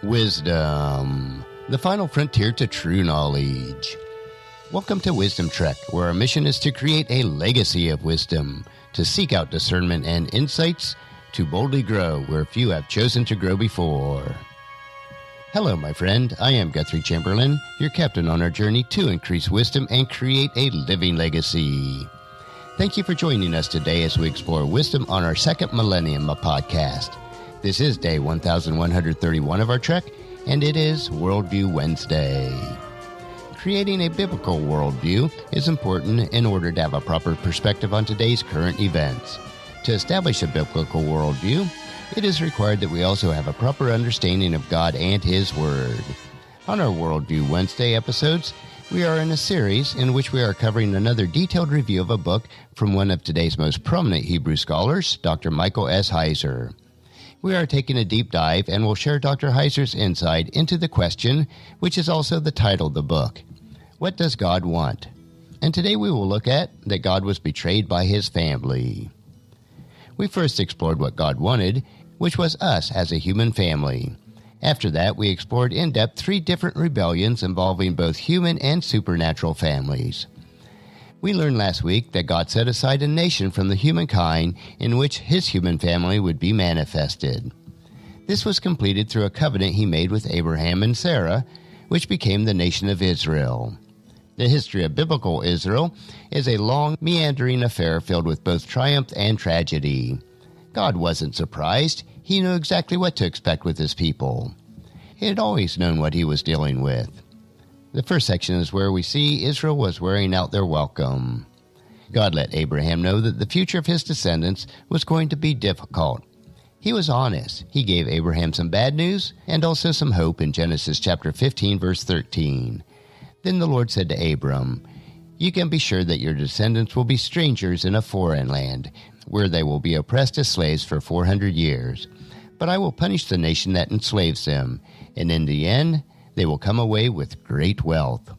Wisdom, the final frontier to true knowledge. Welcome to Wisdom Trek, where our mission is to create a legacy of wisdom, to seek out discernment and insights, to boldly grow where few have chosen to grow before. Hello, my friend. I am Guthrie Chamberlain, your captain on our journey to increase wisdom and create a living legacy. Thank you for joining us today as we explore wisdom on our second millennium podcast. This is day 1131 of our trek, and it is Worldview Wednesday. Creating a biblical worldview is important in order to have a proper perspective on today's current events. To establish a biblical worldview, it is required that we also have a proper understanding of God and His Word. On our Worldview Wednesday episodes, we are in a series in which we are covering another detailed review of a book from one of today's most prominent Hebrew scholars, Dr. Micheal S. Heiser. We are taking a deep dive and will share Dr. Heiser's insight into the question, which is also the title of the book, What Does God Want? And today we will look at that God was betrayed by His family. We first explored what God wanted, which was us as a human family. After that, we explored in depth 3 different rebellions involving both human and supernatural families. We learned last week that God set aside a nation from the humankind in which His human family would be manifested. This was completed through a covenant He made with Abraham and Sarah, which became the nation of Israel. The history of biblical Israel is a long, meandering affair filled with both triumph and tragedy. God wasn't surprised. He knew exactly what to expect with His people. He had always known what He was dealing with. The first section is where we see Israel was wearing out their welcome. God let Abraham know that the future of his descendants was going to be difficult. He was honest. He gave Abraham some bad news and also some hope in Genesis chapter 15, verse 13. Then the Lord said to Abram, "You can be sure that your descendants will be strangers in a foreign land, where they will be oppressed as slaves for 400 years. But I will punish the nation that enslaves them, and in the end, they will come away with great wealth."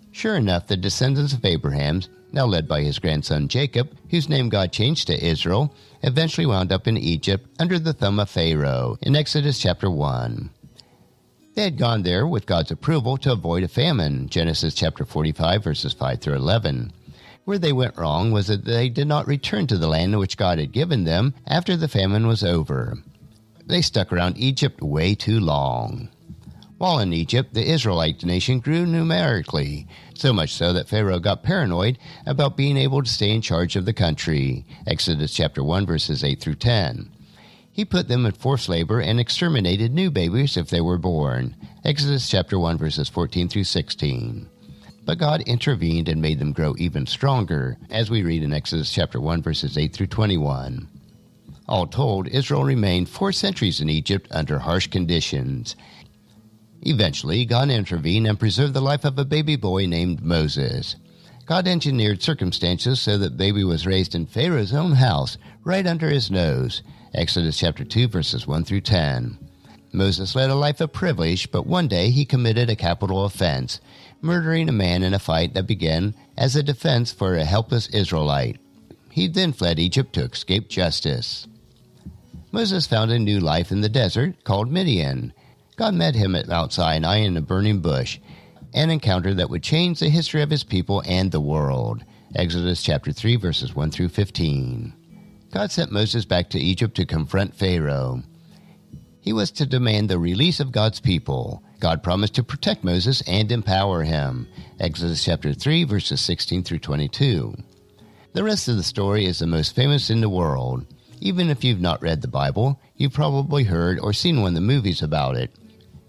Sure enough, the descendants of Abraham, now led by his grandson Jacob, whose name God changed to Israel, eventually wound up in Egypt under the thumb of Pharaoh in Exodus chapter 1. They had gone there with God's approval to avoid a famine, Genesis chapter 45, verses 5 through 11. Where they went wrong was that they did not return to the land which God had given them after the famine was over. They stuck around Egypt way too long. While in Egypt, the Israelite nation grew numerically, so much so that Pharaoh got paranoid about being able to stay in charge of the country, Exodus chapter 1, verses 8 through 10. He put them in forced labor and exterminated new babies if they were born, Exodus chapter 1, verses 14 through 16. But God intervened and made them grow even stronger, as we read in Exodus chapter 1, verses 8 through 21. All told, Israel remained 4 centuries in Egypt under harsh conditions. Eventually, God intervened and preserved the life of a baby boy named Moses. God engineered circumstances so that baby was raised in Pharaoh's own house, right under his nose, Exodus chapter 2, verses 1 through 10. Moses led a life of privilege, but one day he committed a capital offense, murdering a man in a fight that began as a defense for a helpless Israelite. He then fled Egypt to escape justice. Moses found a new life in the desert called Midian. God met him at Mount Sinai in a burning bush, an encounter that would change the history of His people and the world. Exodus chapter 3, verses 1 through 15. God sent Moses back to Egypt to confront Pharaoh. He was to demand the release of God's people. God promised to protect Moses and empower him. Exodus chapter 3, verses 16 through 22. The rest of the story is the most famous in the world. Even if you've not read the Bible, you've probably heard or seen one of the movies about it.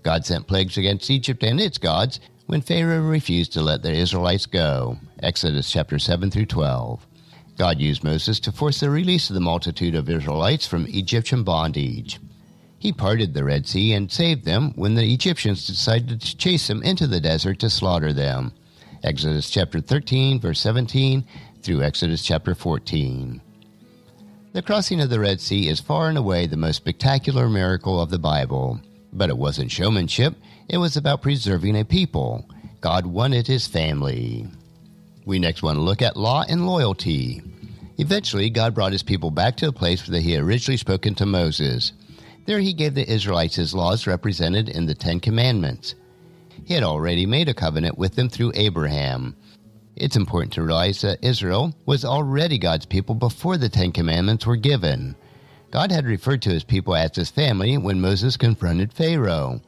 God sent plagues against Egypt and its gods when Pharaoh refused to let the Israelites go. Exodus chapter 7 through 12. God used Moses to force the release of the multitude of Israelites from Egyptian bondage. He parted the Red Sea and saved them when the Egyptians decided to chase them into the desert to slaughter them. Exodus chapter 13, verse 17 through Exodus chapter 14. The crossing of the Red Sea is far and away the most spectacular miracle of the Bible. But it wasn't showmanship. It was about preserving a people. God wanted His family. We next want to look at law and loyalty. Eventually, God brought His people back to the place where He had originally spoken to Moses. There he gave the Israelites his laws represented in the Ten Commandments. He had already made a covenant with them through Abraham. It's important to realize that Israel was already God's people before the Ten Commandments were given. God had referred to his people as his family when Moses confronted Pharaoh.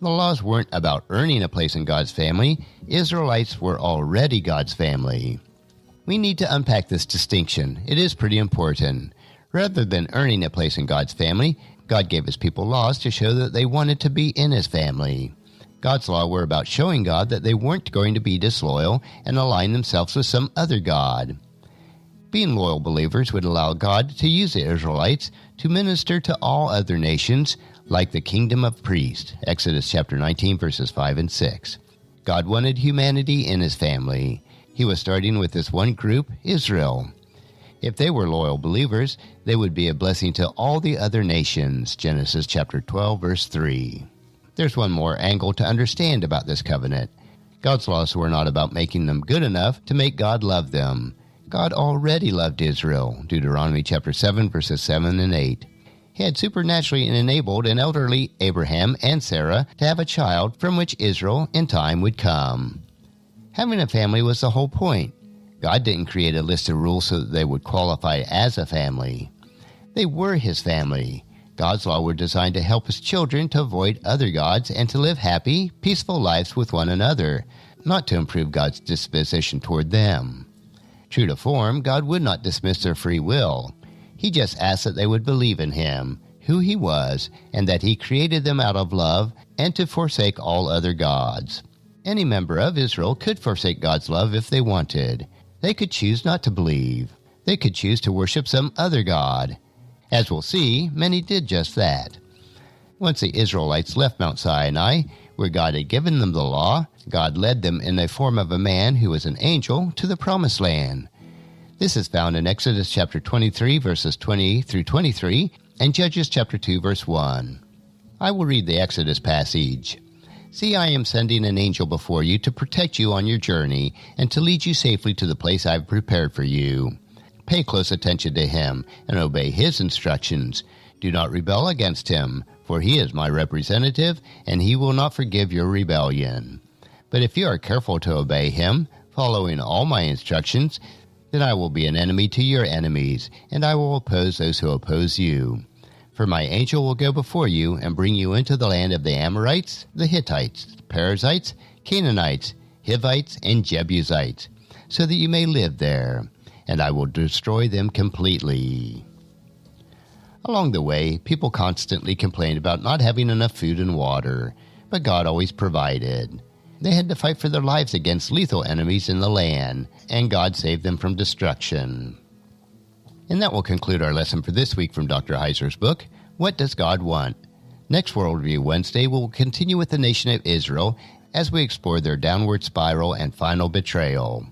The laws weren't about earning a place in God's family. Israelites were already God's family. We need to unpack this distinction. It is pretty important. Rather than earning a place in God's family, God gave his people laws to show that they wanted to be in his family. God's law were about showing God that they weren't going to be disloyal and align themselves with some other God. Being loyal believers would allow God to use the Israelites to minister to all other nations like the kingdom of priests, Exodus chapter 19, verses 5 and 6. God wanted humanity in his family. He was starting with this one group, Israel. If they were loyal believers, they would be a blessing to all the other nations, Genesis chapter 12, verse 3. There's one more angle to understand about this covenant. God's laws were not about making them good enough to make God love them. God already loved Israel, Deuteronomy chapter 7, verses 7 and 8. He had supernaturally enabled an elderly Abraham and Sarah to have a child from which Israel in time would come. Having a family was the whole point. God didn't create a list of rules so that they would qualify as a family. They were his family. God's law were designed to help his children to avoid other gods and to live happy, peaceful lives with one another, not to improve God's disposition toward them. True to form, God would not dismiss their free will. He just asked that they would believe in him, who he was, and that he created them out of love and to forsake all other gods. Any member of Israel could forsake God's love if they wanted. They could choose not to believe. They could choose to worship some other god. As we'll see, many did just that. Once the Israelites left Mount Sinai, where God had given them the law, God led them in the form of a man who was an angel to the promised land. This is found in Exodus chapter 23, verses 20 through 23, and Judges chapter 2, verse 1. I will read the Exodus passage. See, I am sending an angel before you to protect you on your journey and to lead you safely to the place I have prepared for you. Pay close attention to him and obey his instructions. Do not rebel against him, for he is my representative, and he will not forgive your rebellion. But if you are careful to obey him, following all my instructions, then I will be an enemy to your enemies, and I will oppose those who oppose you. For my angel will go before you and bring you into the land of the Amorites, the Hittites, Perizzites, Canaanites, Hivites, and Jebusites, so that you may live there, and I will destroy them completely. Along the way, people constantly complained about not having enough food and water, but God always provided. They had to fight for their lives against lethal enemies in the land, and God saved them from destruction. And that will conclude our lesson for this week from Dr. Heiser's book, What Does God Want? Next Worldview Wednesday, we will continue with the nation of Israel as we explore their downward spiral and final betrayal.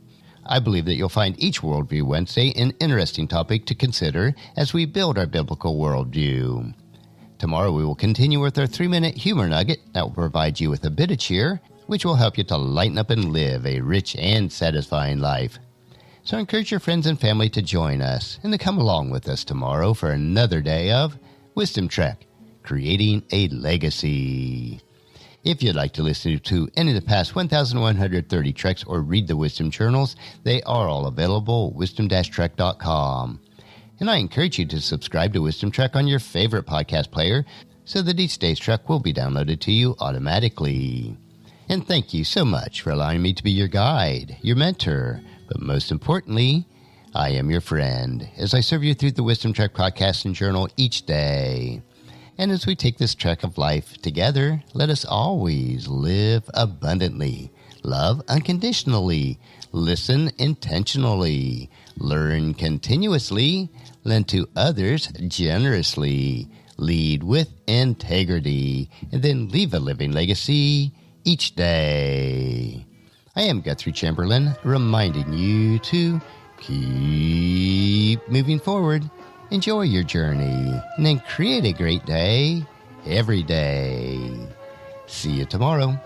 I believe that you'll find each Worldview Wednesday an interesting topic to consider as we build our biblical worldview. Tomorrow we will continue with our 3-minute humor nugget that will provide you with a bit of cheer, which will help you to lighten up and live a rich and satisfying life. So encourage your friends and family to join us and to come along with us tomorrow for another day of Wisdom Trek, Creating a Legacy. If you'd like to listen to any of the past 1,130 treks or read the Wisdom Journals, they are all available at wisdom-trek.com. And I encourage you to subscribe to Wisdom Trek on your favorite podcast player so that each day's trek will be downloaded to you automatically. And thank you so much for allowing me to be your guide, your mentor, but most importantly, I am your friend as I serve you through the Wisdom Trek podcast and journal each day. And as we take this trek of life together, let us always live abundantly, love unconditionally, listen intentionally, learn continuously, lend to others generously, lead with integrity, and then leave a living legacy each day. I am Guthrie Chamberlain, reminding you to keep moving forward. Enjoy your journey, and then create a great day every day. See you tomorrow.